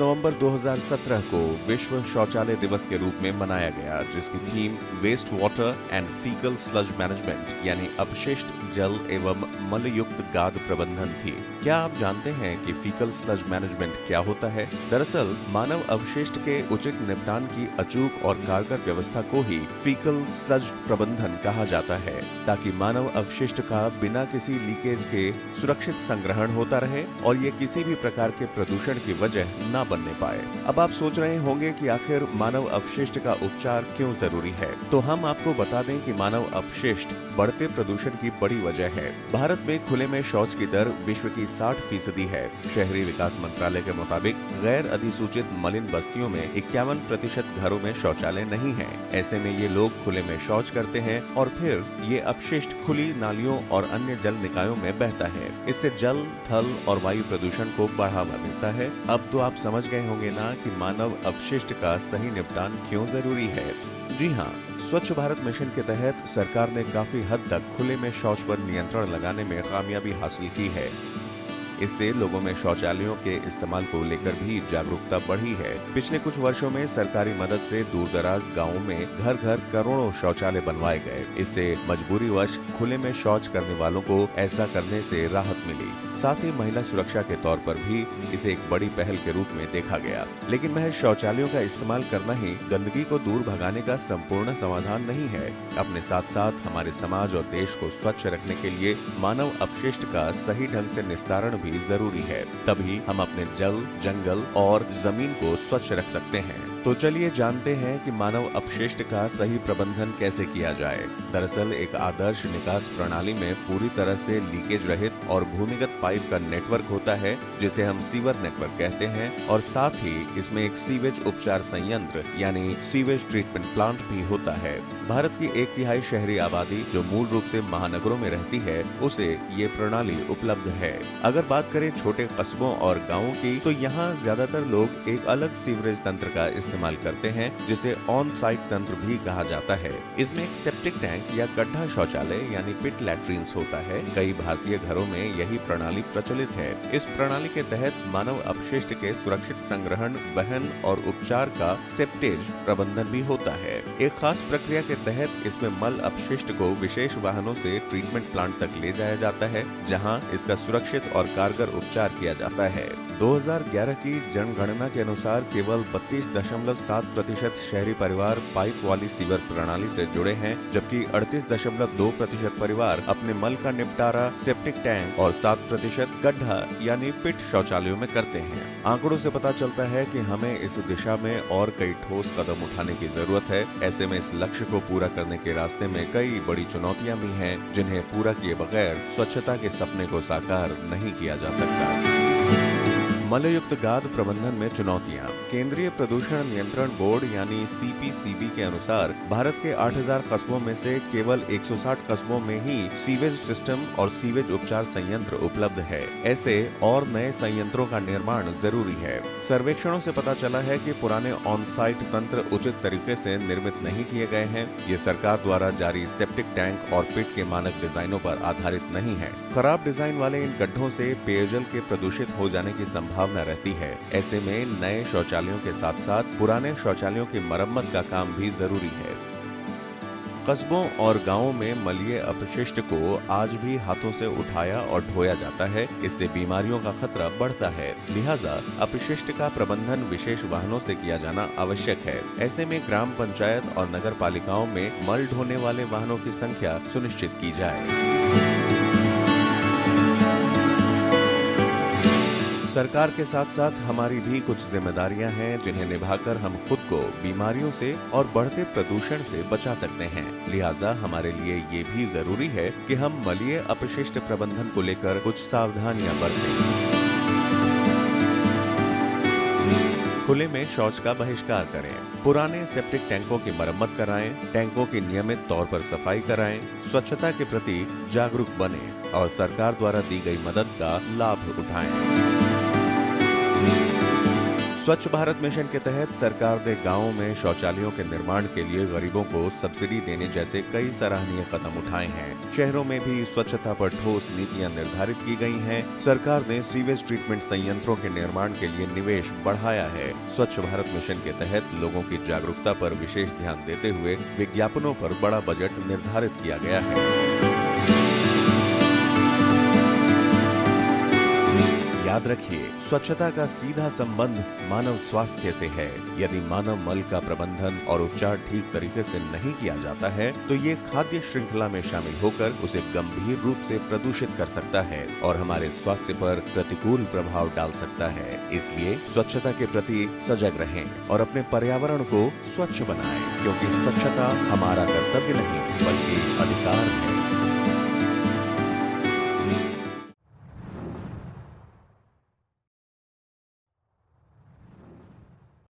नवंबर 2017 को विश्व शौचालय दिवस के रूप में मनाया गया, जिसकी theme waste water and faecal sludge management यानी अपशिष्ट जल एवं मलयुक्त गाद प्रबंधन थी। क्या आप जानते हैं कि फीकल स्लज मैनेजमेंट क्या होता है? दरअसल मानव अवशिष्ट के उचित निपटान की अचूक और कारगर व्यवस्था को ही फीकल स्लज प्रबंधन कहा जाता है, ताकि मानव अवशिष्ट का बिना किसी लीकेज के सुरक्षित संग्रहण होता रहे और ये किसी भी प्रकार के प्रदूषण की वजह न बनने पाए। अब आप सोच रहे होंगे कि आखिर मानव अपशिष्ट का उपचार क्यों जरूरी है, तो हम आपको बता दें कि मानव अपशिष्ट बढ़ते प्रदूषण की बड़ी वजह है। भारत में खुले में शौच की दर विश्व की 60% है। शहरी विकास मंत्रालय के मुताबिक गैर अधिसूचित मलिन बस्तियों में 51% घरों में शौचालय नहीं है। ऐसे में ये लोग खुले में शौच करते हैं और फिर ये अपशिष्ट खुली नालियों और अन्य जल निकायों में बहता है। इससे जल, थल और वायु प्रदूषण को बढ़ावा मिलता है। अब तो आप समझ गए होंगे ना कि मानव अपशिष्ट का सही निपटान क्यों जरूरी है। जी हाँ, स्वच्छ भारत मिशन के तहत सरकार ने काफी हद तक खुले में शौच पर नियंत्रण लगाने में कामयाबी हासिल की है। इससे लोगों में शौचालयों के इस्तेमाल को लेकर भी जागरूकता बढ़ी है। पिछले कुछ वर्षों में सरकारी मदद से दूर-दराज गांवों में घर घर करोड़ों शौचालय बनवाए गए। इससे मजबूरीवश खुले में शौच करने वालों को ऐसा करने से राहत मिली। साथ ही महिला सुरक्षा के तौर पर भी इसे एक बड़ी पहल के रूप में देखा गया। लेकिन महज शौचालयों का इस्तेमाल करना ही गंदगी को दूर भगाने का संपूर्ण समाधान नहीं है। अपने साथ साथ हमारे समाज और देश को स्वच्छ रखने के लिए मानव अपशिष्ट का सही ढंग से निस्तारण भी जरूरी है। तभी हम अपने जल, जंगल और जमीन को स्वच्छ रख सकते हैं। तो चलिए जानते हैं कि मानव अपशिष्ट का सही प्रबंधन कैसे किया जाए। दरअसल एक आदर्श निकास प्रणाली में पूरी तरह से लीकेज रहित और भूमिगत पाइप का नेटवर्क होता है, जिसे हम सीवर नेटवर्क कहते हैं, और साथ ही इसमें एक सीवेज उपचार संयंत्र यानी सीवेज ट्रीटमेंट प्लांट भी होता है। भारत की 1/3 शहरी आबादी जो मूल रूप से महानगरों में रहती है, उसे ये प्रणाली उपलब्ध है। अगर बात करें छोटे कस्बों और गाँवों की, तो यहाँ ज्यादातर लोग एक अलग सीवरेज तंत्र का इस्तेमाल करते हैं, जिसे ऑन साइट तंत्र भी कहा जाता है। इसमें एक सेप्टिक टैंक या गड्ढा शौचालय यानी पिट लैट्रिन्स होता है। कई भारतीय घरों में यही प्रणाली प्रचलित है। इस प्रणाली के तहत मानव अपशिष्ट के सुरक्षित संग्रहण, वहन और उपचार का सेप्टेज प्रबंधन भी होता है। एक खास प्रक्रिया के तहत इसमें मल अपशिष्ट को विशेष वाहनों से ट्रीटमेंट प्लांट तक ले जाया जाता है, जहां इसका सुरक्षित और कारगर उपचार किया जाता है। 2011 की जनगणना के अनुसार केवल 32.7% शहरी परिवार पाइप वाली सीवर प्रणाली से जुड़े हैं, जबकि 38.2% परिवार अपने मल का निपटारा सेप्टिक टैंक और 7% गड्ढा यानी पिट शौचालयों में करते हैं। आंकड़ों से पता चलता है कि हमें इस दिशा में और कई ठोस कदम उठाने की जरूरत है। ऐसे में इस लक्ष्य को पूरा करने के रास्ते में कई बड़ी चुनौतियां भी हैं, जिन्हें पूरा किए बगैर स्वच्छता के सपने को साकार नहीं किया जा सकता। मलयुक्त गाद प्रबंधन में चुनौतियां। केंद्रीय प्रदूषण नियंत्रण बोर्ड यानी CPCB के अनुसार भारत के 8000 कस्बों में से केवल 160 कस्बों में ही सीवेज सिस्टम और सीवेज उपचार संयंत्र उपलब्ध है। ऐसे और नए संयंत्रों का निर्माण जरूरी है। सर्वेक्षणों से पता चला है कि पुराने ऑन साइट तंत्र उचित तरीके से निर्मित नहीं किए गए हैं। ये सरकार द्वारा जारी सेप्टिक टैंक और पिट के मानक डिजाइनों पर आधारित नहीं है। खराब डिजाइन वाले इन गड्ढों से पेयजल के प्रदूषित हो जाने की संभावना रहती है। ऐसे में नए शौचालयों के साथ साथ पुराने शौचालयों की मरम्मत का काम भी जरूरी है। कस्बों और गांवों में मलय अपशिष्ट को आज भी हाथों से उठाया और ढोया जाता है। इससे बीमारियों का खतरा बढ़ता है। लिहाजा अपशिष्ट का प्रबंधन विशेष वाहनों से किया जाना आवश्यक है। ऐसे में ग्राम पंचायत और नगर पालिकाओं में मल ढोने वाले वाहनों की संख्या सुनिश्चित की जाए। सरकार के साथ साथ हमारी भी कुछ जिम्मेदारियां हैं, जिन्हें निभाकर हम खुद को बीमारियों से और बढ़ते प्रदूषण से बचा सकते हैं। लिहाजा हमारे लिए ये भी जरूरी है कि हम मलय अपशिष्ट प्रबंधन को लेकर कुछ सावधानियां बरतें। खुले में शौच का बहिष्कार करें। पुराने सेप्टिक टैंकों की मरम्मत कराएं, टैंकों की नियमित तौर पर सफाई कराएं, स्वच्छता के प्रति जागरूक बनें और सरकार द्वारा दी गई मदद का लाभ उठाएं। स्वच्छ भारत मिशन के तहत सरकार ने गांवों में शौचालयों के निर्माण के लिए गरीबों को सब्सिडी देने जैसे कई सराहनीय कदम उठाए हैं। शहरों में भी स्वच्छता पर ठोस नीतियां निर्धारित की गई हैं। सरकार ने सीवेज ट्रीटमेंट संयंत्रों के निर्माण के लिए निवेश बढ़ाया है। स्वच्छ भारत मिशन के तहत लोगों की जागरूकता पर विशेष ध्यान देते हुए विज्ञापनों पर बड़ा बजट निर्धारित किया गया है। याद रखिए, स्वच्छता का सीधा संबंध मानव स्वास्थ्य से है। यदि मानव मल का प्रबंधन और उपचार ठीक तरीके से नहीं किया जाता है, तो ये खाद्य श्रृंखला में शामिल होकर उसे गंभीर रूप से प्रदूषित कर सकता है और हमारे स्वास्थ्य पर प्रतिकूल प्रभाव डाल सकता है। इसलिए स्वच्छता के प्रति सजग रहें और अपने पर्यावरण को स्वच्छ बनाएं, क्योंकि स्वच्छता हमारा कर्तव्य नहीं बल्कि अधिकार है।